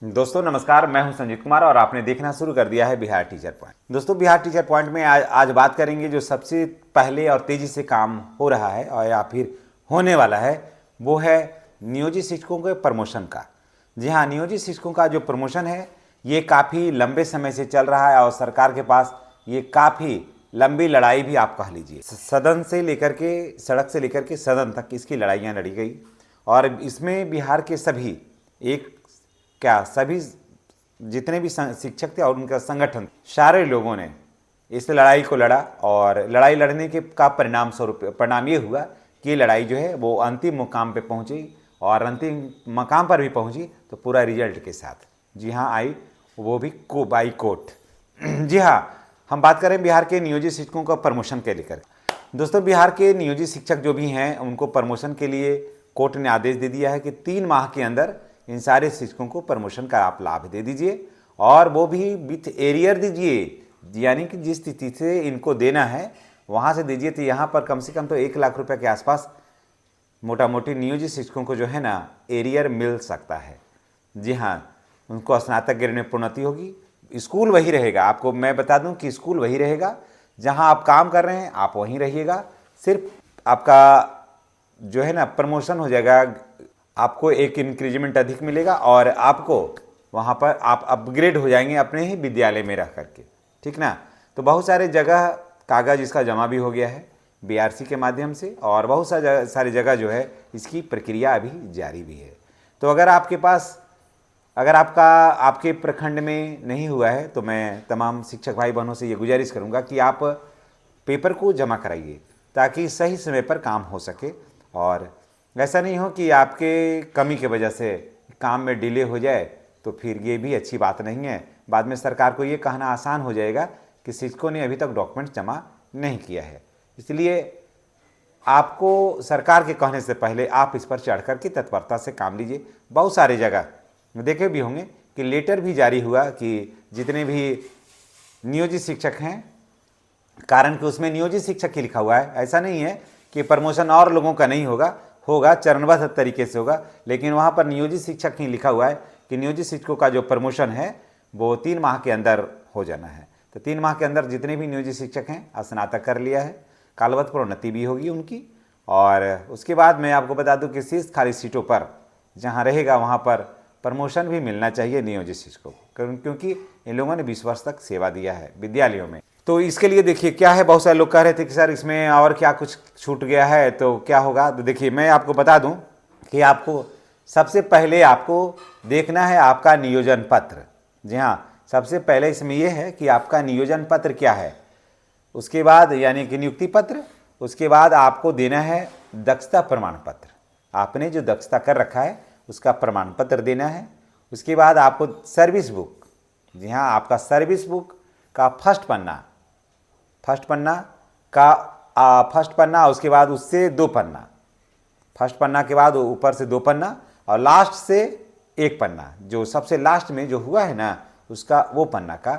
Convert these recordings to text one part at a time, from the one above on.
दोस्तों नमस्कार, मैं हूं संजीत कुमार और आपने देखना शुरू कर दिया है बिहार टीचर पॉइंट। दोस्तों बिहार टीचर पॉइंट में आज बात करेंगे जो सबसे पहले और तेज़ी से काम हो रहा है और या फिर होने वाला है, वो है नियोजित शिक्षकों के प्रमोशन का। जी हाँ, नियोजित शिक्षकों का जो प्रमोशन है ये काफ़ी लंबे समय से चल रहा है और सरकार के पास ये काफ़ी लंबी लड़ाई भी आप कह लीजिए। सदन से लेकर के सड़क से लेकर के सदन तक इसकी लड़ाइयाँ लड़ी गई और इसमें बिहार के सभी सभी जितने भी शिक्षक थे और उनका संगठन, सारे लोगों ने इस लड़ाई को लड़ा और लड़ाई लड़ने के का परिणाम ये हुआ कि ये लड़ाई जो है वो अंतिम मुकाम पे पहुंची और अंतिम मकाम पर भी पहुंची तो पूरा रिजल्ट के साथ। जी हाँ, आई वो भी बाई कोर्ट। जी हाँ, हम बात करें बिहार के नियोजित शिक्षकों का प्रमोशन के लेकर। दोस्तों बिहार के नियोजित शिक्षक जो भी हैं उनको प्रमोशन के लिए कोर्ट ने आदेश दे दिया है कि 3 माह के अंदर इन सारे शिक्षकों को प्रमोशन का आप लाभ दे दीजिए और वो भी विथ एरियर दीजिए, यानी कि जिस तिथि से इनको देना है वहाँ से दीजिए। तो यहाँ पर कम से कम तो 1 लाख रुपए के आसपास मोटा मोटी नियोजित शिक्षकों को जो है ना एरियर मिल सकता है। जी हाँ, उनको स्नातक ग्रेड में प्रोन्नति होगी। स्कूल वही रहेगा, आपको मैं बता दूं कि स्कूल वही रहेगा, जहाँ आप काम कर रहे हैं आप वहीं रहिएगा। सिर्फ आपका जो है ना प्रमोशन हो जाएगा, आपको एक इंक्रीजमेंट अधिक मिलेगा और आपको वहाँ पर आप अपग्रेड हो जाएंगे अपने ही विद्यालय में रह करके, ठीक ना। तो बहुत सारे जगह कागज़ इसका जमा भी हो गया है बीआरसी के माध्यम से और बहुत सारी जगह जो है इसकी प्रक्रिया अभी जारी भी है। तो अगर आपके प्रखंड में नहीं हुआ है तो मैं तमाम शिक्षक भाई बहनों से ये गुजारिश करूँगा कि आप पेपर को जमा कराइए ताकि सही समय पर काम हो सके और ऐसा नहीं हो कि आपके कमी की वजह से काम में डिले हो जाए, तो फिर ये भी अच्छी बात नहीं है। बाद में सरकार को ये कहना आसान हो जाएगा कि शिक्षकों ने अभी तक डॉक्यूमेंट जमा नहीं किया है। इसलिए आपको सरकार के कहने से पहले आप इस पर चढ़ कर के तत्परता से काम लीजिए। बहुत सारी जगह देखे भी होंगे कि लेटर भी जारी हुआ कि जितने भी नियोजित शिक्षक हैं, कारण कि उसमें नियोजित शिक्षक ही लिखा हुआ है, ऐसा नहीं है कि प्रमोशन और लोगों का नहीं होगा चरणबद्ध तरीके से होगा, लेकिन वहाँ पर नियोजित शिक्षक ही लिखा हुआ है कि नियोजित शिक्षकों का जो प्रमोशन है वो 3 माह के अंदर हो जाना है। तो 3 माह के अंदर जितने भी नियोजित शिक्षक हैं स्नातक कर लिया है, कालवत प्रोन्नति भी होगी उनकी। और उसके बाद मैं आपको बता दूं कि शेष खाली सीटों पर जहाँ रहेगा वहाँ पर प्रमोशन भी मिलना चाहिए नियोजित शिक्षकों को, क्योंकि इन लोगों ने 20 वर्ष तक सेवा दिया है विद्यालयों में। तो इसके लिए देखिए क्या है, बहुत सारे लोग कह रहे थे कि सर इसमें और क्या कुछ छूट गया है तो क्या होगा। तो देखिए मैं आपको बता दूं कि आपको सबसे पहले आपको देखना है आपका नियोजन पत्र। जी हाँ, सबसे पहले इसमें यह है कि आपका नियोजन पत्र क्या है, उसके बाद यानी कि नियुक्ति पत्र, उसके बाद आपको देना है दक्षता प्रमाण पत्र। आपने जो दक्षता कर रखा है उसका प्रमाण पत्र देना है। उसके बाद आपको सर्विस बुक, जी हाँ, आपका सर्विस बुक का फर्स्ट पन्ना, उसके बाद उससे 2 पन्ना, फर्स्ट पन्ना के बाद ऊपर से 2 पन्ना और लास्ट से 1 पन्ना, जो सबसे लास्ट में जो हुआ है ना उसका वो पन्ना का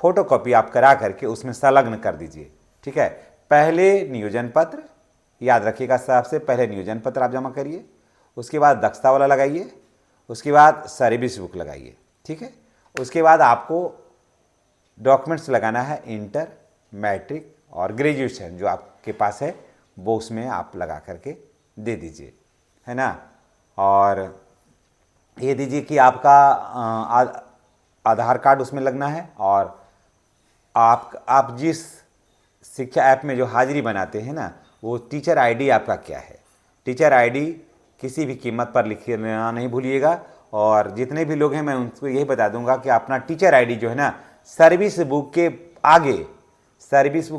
फोटोकॉपी आप करा करके उसमें संलग्न कर दीजिए, ठीक है। पहले नियोजन पत्र, याद रखिएगा, सबसे पहले नियोजन पत्र आप जमा करिए, उसके बाद दक्षता वाला लगाइए, उसके बाद सर्विस बुक लगाइए, ठीक है। उसके बाद आपको डॉक्यूमेंट्स लगाना है इंटर, मैट्रिक और ग्रेजुएशन जो आपके पास है वो उसमें आप लगा करके दे दीजिए, है ना। और ये दीजिए कि आपका आधार कार्ड उसमें लगना है और आप जिस शिक्षा ऐप में जो हाजिरी बनाते हैं ना वो टीचर आईडी आपका क्या है, टीचर आईडी किसी भी कीमत पर लिखना नहीं भूलिएगा। और जितने भी लोग हैं मैं उनको यही बता दूंगा कि अपना टीचर आईडी जो है ना सर्विस बुक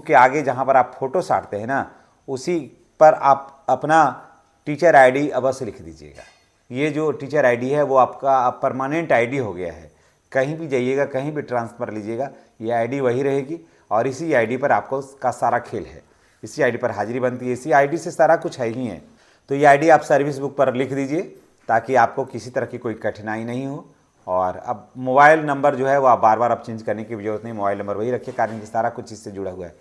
के आगे जहाँ पर आप फोटो साटते हैं ना उसी पर आप अपना टीचर आईडी अवश्य लिख दीजिएगा। ये जो टीचर आईडी है वो आपका परमानेंट आईडी हो गया है, कहीं भी जाइएगा कहीं भी ट्रांसफ़र लीजिएगा ये आईडी वही रहेगी और इसी आईडी पर आपको का सारा खेल है, इसी आईडी पर हाजिरी बनती है, इसी आईडी से सारा कुछ है ही है। तो ये आईडी आप सर्विस बुक पर लिख दीजिए ताकि आपको किसी तरह की कोई कठिनाई नहीं हो। और अब मोबाइल नंबर जो है वो आप बार बार अब चेंज करने की जरूरत नहीं, मोबाइल नंबर वही रखिए, कारण कि सारा कुछ इससे जुड़ा हुआ है।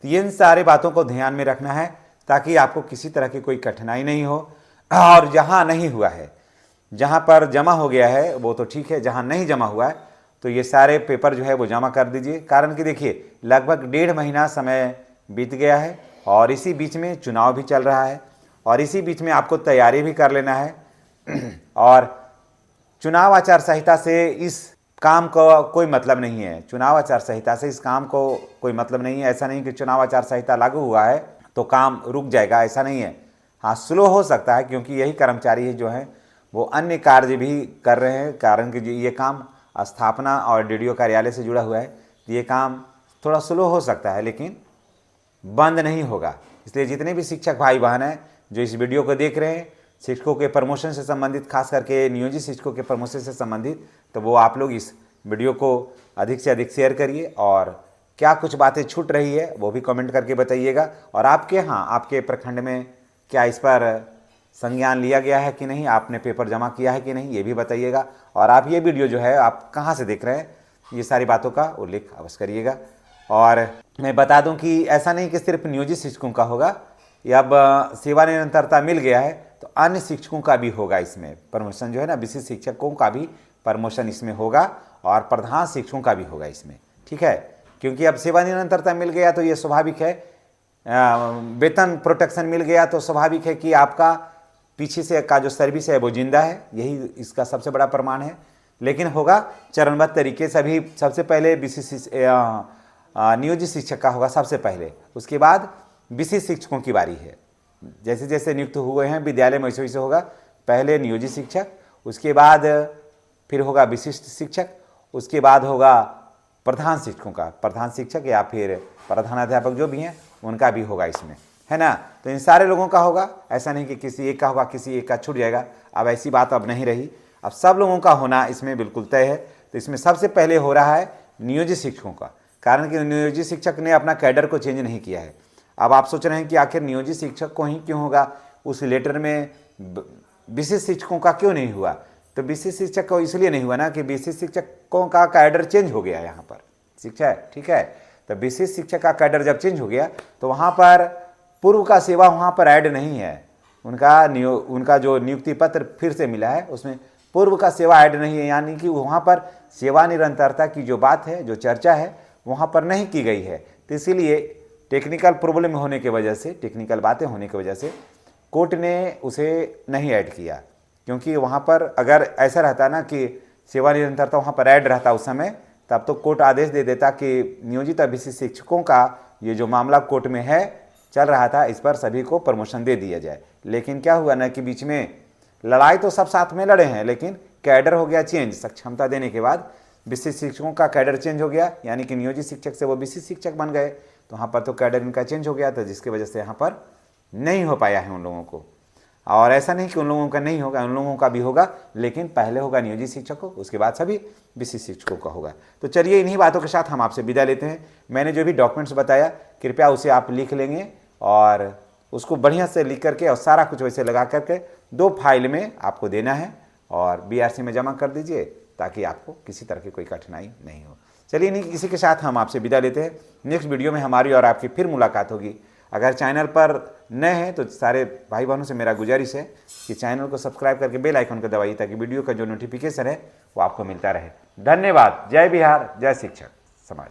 तो इन सारे बातों को ध्यान में रखना है ताकि आपको किसी तरह की कोई कठिनाई नहीं हो। और जहाँ नहीं हुआ है, जहाँ पर जमा हो गया है वो तो ठीक है, जहाँ नहीं जमा हुआ है तो ये सारे पेपर जो है वो जमा कर दीजिए। कारण कि देखिए लगभग 1.5 महीना समय बीत गया है और इसी बीच में चुनाव भी चल रहा है और इसी बीच में आपको तैयारी भी कर लेना है और चुनाव आचार संहिता से इस काम को कोई मतलब नहीं है। चुनाव आचार संहिता से इस काम को कोई मतलब नहीं है। ऐसा नहीं कि चुनाव आचार संहिता लागू हुआ है तो काम रुक जाएगा, ऐसा नहीं है। हाँ, स्लो हो सकता है क्योंकि यही कर्मचारी जो हैं वो अन्य कार्य भी कर रहे हैं। कारण कि ये काम स्थापना और डीडीओ कार्यालय से जुड़ा हुआ है, ये काम थोड़ा स्लो हो सकता है लेकिन बंद नहीं होगा। इसलिए जितने भी शिक्षक भाई बहन हैं जो इस वीडियो को देख रहे हैं, शिक्षकों के प्रमोशन से संबंधित, खास करके नियोजित शिक्षकों के प्रमोशन से संबंधित, तो वो आप लोग इस वीडियो को अधिक से अधिक शेयर करिए और क्या कुछ बातें छूट रही है वो भी कमेंट करके बताइएगा। और आपके यहाँ आपके प्रखंड में क्या इस पर संज्ञान लिया गया है कि नहीं, आपने पेपर जमा किया है कि नहीं, ये भी बताइएगा। और आप ये वीडियो जो है आप कहाँ से देख रहे हैं, ये सारी बातों का उल्लेख अवश्य करिएगा। और मैं बता दूं कि ऐसा नहीं कि सिर्फ नियोजित शिक्षकों का होगा, या अब सेवा निरंतरता मिल गया है तो अन्य शिक्षकों का भी होगा इसमें प्रमोशन जो है ना, विशिष्ट शिक्षकों का भी प्रमोशन इसमें होगा और प्रधान शिक्षकों का भी होगा इसमें, ठीक है। क्योंकि अब सेवा निरंतरता मिल गया तो ये स्वाभाविक है, वेतन प्रोटेक्शन मिल गया तो स्वाभाविक है कि आपका पीछे से का जो सर्विस है वो जिंदा है, यही इसका सबसे बड़ा प्रमाण है। लेकिन होगा चरणबद्ध तरीके से। अभी सबसे पहले विशिष्ट नियोजित शिक्षक का होगा सबसे पहले, उसके बाद विशिष्ट शिक्षकों की बारी है। जैसे जैसे नियुक्त हुए हैं विद्यालय में वैसे वैसे होगा, पहले नियोजित शिक्षक, उसके बाद फिर होगा विशिष्ट शिक्षक, उसके बाद होगा प्रधान शिक्षकों का, प्रधान शिक्षक या फिर प्रधानाध्यापक जो भी हैं उनका भी होगा इसमें, है ना। तो इन सारे लोगों का होगा, ऐसा नहीं कि किसी एक का होगा किसी एक का छूट जाएगा। अब ऐसी बात अब नहीं रही, अब सब लोगों का होना इसमें बिल्कुल तय है। तो इसमें सबसे पहले हो रहा है नियोजित शिक्षकों का, कारण कि नियोजित शिक्षक ने अपना कैडर को चेंज नहीं किया है। अब आप सोच रहे हैं कि आखिर नियोजित शिक्षक को ही क्यों होगा, उस लेटर में विशिष्ट शिक्षकों का क्यों नहीं हुआ। तो विशिष्ट शिक्षक को इसलिए नहीं हुआ ना कि विशिष्ट शिक्षकों का कैडर चेंज हो गया यहाँ पर, शिक्षा है, ठीक है। तो विशिष्ट शिक्षक का कैडर जब चेंज हो गया तो वहाँ पर पूर्व का सेवा वहाँ पर ऐड नहीं है, उनका जो नियुक्ति पत्र फिर से मिला है उसमें पूर्व का सेवा ऐड नहीं है। यानी कि वहाँ पर सेवा निरंतरता की जो बात है, जो चर्चा है, वहाँ पर नहीं की गई है। तो इसीलिए टेक्निकल प्रॉब्लम होने की वजह से, टेक्निकल बातें होने की वजह से कोर्ट ने उसे नहीं ऐड किया। क्योंकि वहाँ पर अगर ऐसा रहता ना कि सेवा निरंतरता वहाँ पर ऐड रहता उस समय, तब तो कोर्ट आदेश दे देता कि नियोजित विशिष्ट शिक्षकों का ये जो मामला कोर्ट में है चल रहा था, इस पर सभी को प्रमोशन दे दिया जाए। लेकिन क्या हुआ ना कि बीच में लड़ाई तो सब साथ में लड़े हैं, लेकिन कैडर हो गया चेंज। सक्षमता देने के बाद विशिष्ट शिक्षकों का कैडर चेंज हो गया, यानी कि नियोजित शिक्षक से वो विशिष्ट शिक्षक बन गए, तो वहाँ पर तो कैडर इनका चेंज हो गया, तो जिसकी वजह से यहाँ पर नहीं हो पाया है उन लोगों को। और ऐसा नहीं कि उन लोगों का नहीं होगा, उन लोगों का भी होगा, लेकिन पहले होगा नियोजित शिक्षकों, उसके बाद सभी विशिष्ट शिक्षकों का होगा। तो चलिए इन्हीं बातों के साथ हम आपसे विदा लेते हैं। मैंने जो भी डॉक्यूमेंट्स बताया कृपया उसे आप लिख लेंगे और उसको बढ़िया से लिख करके और सारा कुछ वैसे लगा करके 2 फाइल में आपको देना है और बीआरसी में जमा कर दीजिए, ताकि आपको किसी तरह की कोई कठिनाई नहीं हो। चलिए नहीं इसी के साथ हम आपसे विदा लेते हैं। नेक्स्ट वीडियो में हमारी और आपकी फिर मुलाकात होगी। अगर चैनल पर नए हैं तो सारे भाई बहनों से मेरा गुजारिश है कि चैनल को सब्सक्राइब करके बेल आइकन को दबाइए, ताकि वीडियो का जो नोटिफिकेशन है वो आपको मिलता रहे। धन्यवाद। जय बिहार, जय शिक्षक समाज।